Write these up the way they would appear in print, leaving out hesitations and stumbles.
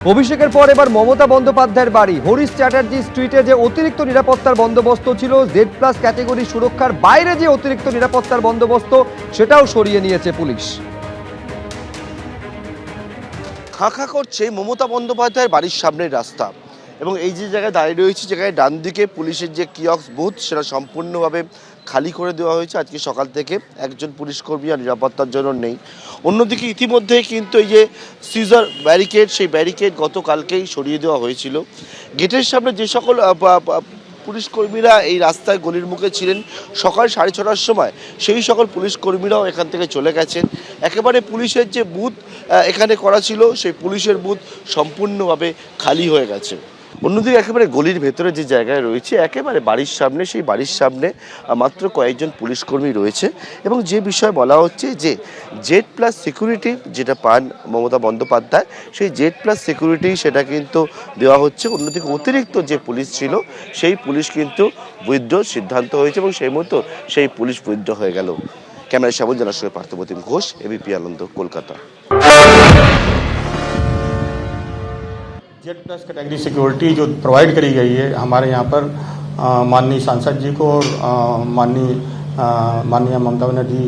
অভিষেকের পর এবার মমতা বন্দ্যোপাধ্যায়ের বাড়ি হরিশ চ্যাটার্জি স্ট্রিটে যে অতিরিক্ত নিরাপত্তার বন্দোবস্ত ছিল, Z+ ক্যাটেগরি সুরক্ষার বাইরে যে অতিরিক্ত নিরাপত্তার বন্দোবস্ত সেটাও সরিয়ে নিয়েছে পুলিশ। খাঁ করছে মমতা বন্দ্যোপাধ্যায়ের বাড়ির সামনের রাস্তা এবং এই যে জায়গায় দাঁড়িয়ে রয়েছে, জায়গায় ডান দিকে পুলিশের যে কিয়স্ক বুথ সেটা সম্পূর্ণভাবে খালি করে দেওয়া হয়েছে। আজকে সকাল থেকে একজন পুলিশ কর্মী আর নিরাপত্তার জন্য নেই। অন্যদিকে ইতিমধ্যে কিন্তু এই যে সিজার ব্যারিকেড, সেই ব্যারিকেড গতকালকেই সরিয়ে দেওয়া হয়েছিল। গেটের সামনে যে সকল পুলিশ কর্মীরা এই রাস্তায় গলির মুখে ছিলেন সকাল 6:30টার সময়, সেই সকল পুলিশ কর্মীরাও এখান থেকে চলে গেছেন। একেবারে পুলিশের যে বুথ এখানে করা ছিল, সেই পুলিশের বুথ সম্পূর্ণভাবে খালি হয়ে গেছে। অন্যদিকে একেবারে গলির ভেতরে যে জায়গায় রয়েছে, একেবারে বাড়ির সামনে, সেই বাড়ির সামনে মাত্র কয়েকজন পুলিশ কর্মী রয়েছে এবং যে বিষয়ে বলা হচ্ছে যে Z+ সিকিউরিটি যেটা পান মমতা বন্দ্যোপাধ্যায়, সেই Z+ সিকিউরিটি সেটা কিন্তু দেওয়া হচ্ছে। অন্যদিকে অতিরিক্ত যে পুলিশ ছিল সেই পুলিশ কিন্তু বৈধ সিদ্ধান্ত হয়েছে এবং সেই মতো সেই পুলিশ বৈধ হয়ে গেল। ক্যামেরায় শ্যামল জানার সঙ্গে পার্থপ্রতিম ঘোষ, এবিপি আনন্দ, কলকাতা। Z+ कैटेगरी सिक्योरिटी जो प्रोवाइड करी गई है हमारे यहाँ पर माननीय सांसद जी को और माननीय ममता बनर्जी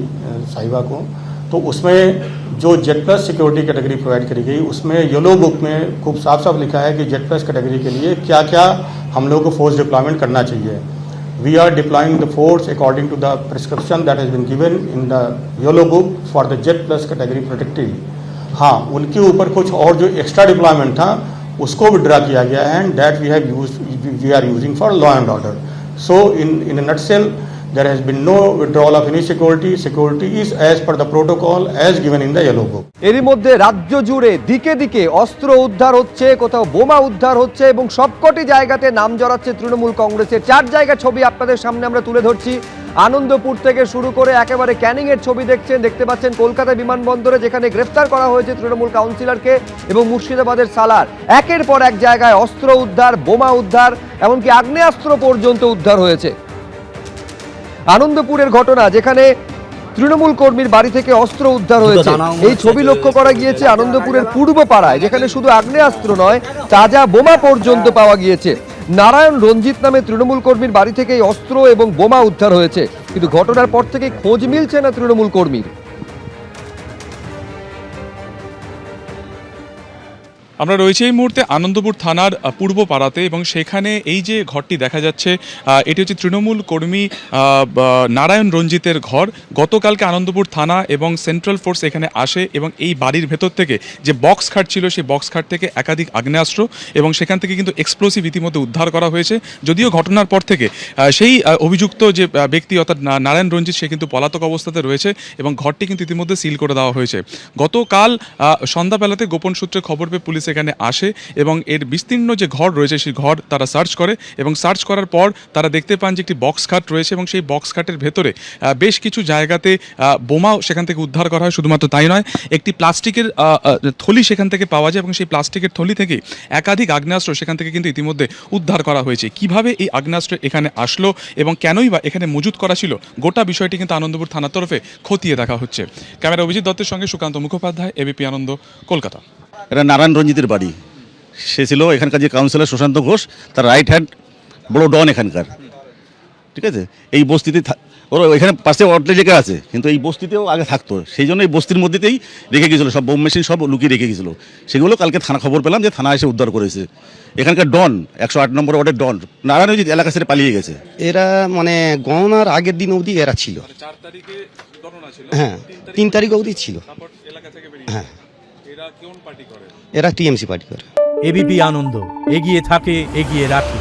साहिबा को, तो उसमें जो Z+ सिक्योरिटी कैटेगरी प्रोवाइड करी गई उसमें येलो बुक में खूब साफ साफ लिखा है कि Z+ कैटेगरी के लिए क्या क्या हम लोग को फोर्स डिप्लॉयमेंट करना चाहिए। We are deploying the force according to the prescription that has been given in the yellow book for the Z+ category protected. हाँ, उनके ऊपर कुछ और जो एक्स्ट्रा डिप्लॉयमेंट था उसको विड्रा किया गया है and that we are using for law and order. So in a nutshell there has been no withdrawal of any security is as per the protocol as given in the yellow book। এরই মধ্যে রাজ্য জুড়ে দিকে দিকে অস্ত্র উদ্ধার হচ্ছে, কোথাও বোমা উদ্ধার হচ্ছে এবং সবকটি জায়গাতে নাম জড়াচ্ছে তৃণমূল কংগ্রেসের। 4 জায়গার ছবি আপনাদের সামনে আমরা তুলে ধরছি। আনন্দপুর থেকে শুরু করে একেবারে ক্যানিং এর ছবি দেখতে পাচ্ছেন কলকাতা বিমানবন্দরে, যেখানে গ্রেফতার করা হয়েছে তৃণমূল কাউন্সিলরকে, এবং মুর্শিদাবাদের সালার। একের পর এক জায়গায় অস্ত্র উদ্ধার, বোমা উদ্ধার, এমনকি আগ্নেয়াস্ত্র পর্যন্ত উদ্ধার হয়েছে। আনন্দপুরের ঘটনা, যেখানে তৃণমূল কর্মীর বাড়ি থেকে অস্ত্র উদ্ধার হয়েছে, এই ছবি লক্ষ্য করা গিয়েছে আনন্দপুরের পূর্ব পাড়ায়, যেখানে শুধু আগ্নেয়াস্ত্র নয়, তাজা বোমা পর্যন্ত পাওয়া গিয়েছে। নারায়ণ রঞ্জিত নামে তৃণমূল কর্মীর বাড়ি থেকে অস্ত্র এবং বোমা উদ্ধার হয়েছে, কিন্তু ঘটনার পর থেকে খোঁজ মিলছে না তৃণমূল কর্মীর। আমরা রয়েছে এই মুহূর্তে আনন্দপুর থানার পূর্ব পাড়াতে এবং সেখানে এই যে ঘরটি দেখা যাচ্ছে এটি হচ্ছে তৃণমূল কর্মী নারায়ণ রঞ্জিতের ঘর। গতকালকে আনন্দপুর থানা এবং সেন্ট্রাল ফোর্স এখানে আসে এবং এই বাড়ির ভেতর থেকে যে বক্স খাট ছিল সেই বক্স খাট থেকে একাধিক আগ্নেয়াস্ত্র এবং সেখান থেকে কিন্তু এক্সপ্লোসিভ ইতিমধ্যে উদ্ধার করা হয়েছে। যদিও ঘটনার পর থেকে সেই অভিযুক্ত যে ব্যক্তি অর্থাৎ নারায়ণ রঞ্জিত সে কিন্তু পলাতক অবস্থাতে রয়েছে এবং ঘরটি কিন্তু ইতিমধ্যে সিল করে দেওয়া হয়েছে। গতকাল সন্ধ্যাবেলাতে গোপন সূত্রে খবর পেয়ে পুলিশ এখানে আসে এবং এর বিস্তীর্ণ যে ঘর রয়েছে সেই ঘর তারা সার্চ করে এবং সার্চ করার পর তারা দেখতে পান যে একটি বক্স খাট রয়েছে এবং সেই বক্স খাটের ভেতরে বেশ কিছু জায়গাতে বোমাও সেখান থেকে উদ্ধার করা হয়। শুধুমাত্র তাই নয়, একটি প্লাস্টিকের থলি সেখান থেকে পাওয়া যায় এবং সেই প্লাস্টিকের থলি থেকে একাধিক আগ্নেয়াস্ত্র সেখান থেকে কিন্তু ইতিমধ্যে উদ্ধার করা হয়েছে। কিভাবে এই আগ্নেয়াস্ত্র এখানে আসলো এবং কেনই বা এখানে মজুত করা ছিল, গোটা বিষয়টি কিন্তু আনন্দপুর থানার তরফে খতিয়ে দেখা হচ্ছে। ক্যামেরা অভিজিৎ দত্তের সঙ্গে সুকান্ত মুখোপাধ্যায়, এবিপি আনন্দ, কলকাতা। এটা নারায়ণ রঞ্জিতের বাড়ি। সে ছিল এখানকার যে কাউন্সিলর সুশান্ত ঘোষ, তার রাইট হ্যান্ড বড় ডন এখানকার। ঠিক আছে, এই বস্তিতে ওরা এখানে পাশে অটলে জায়গা আছে, কিন্তু এই বস্তিতেও আগে থাকতো, সেই জন্য এই বস্তির মধ্যেতেই রেখে গিয়েছিলো সব বোম মেশিন, সব লুকিয়ে রেখে গেছিলো। সেগুলো কালকে থানা খবর পেলাম যে থানা এসে উদ্ধার করেছে। এখানকার ডন 108 নম্বর ওয়ার্ডের ডন নারায়ণ রঞ্জিত এলাকা ছেড়ে পালিয়ে গেছে। এরা মানে গণনার আগের দিন অবধি এরা ছিল। হ্যাঁ, 3 তারিখ অবধি ছিল। হ্যাঁ, এরা টিএমসি পার্টি করে। এবিপি আনন্দ, এগিয়ে থাকে, এগিয়ে রাখে।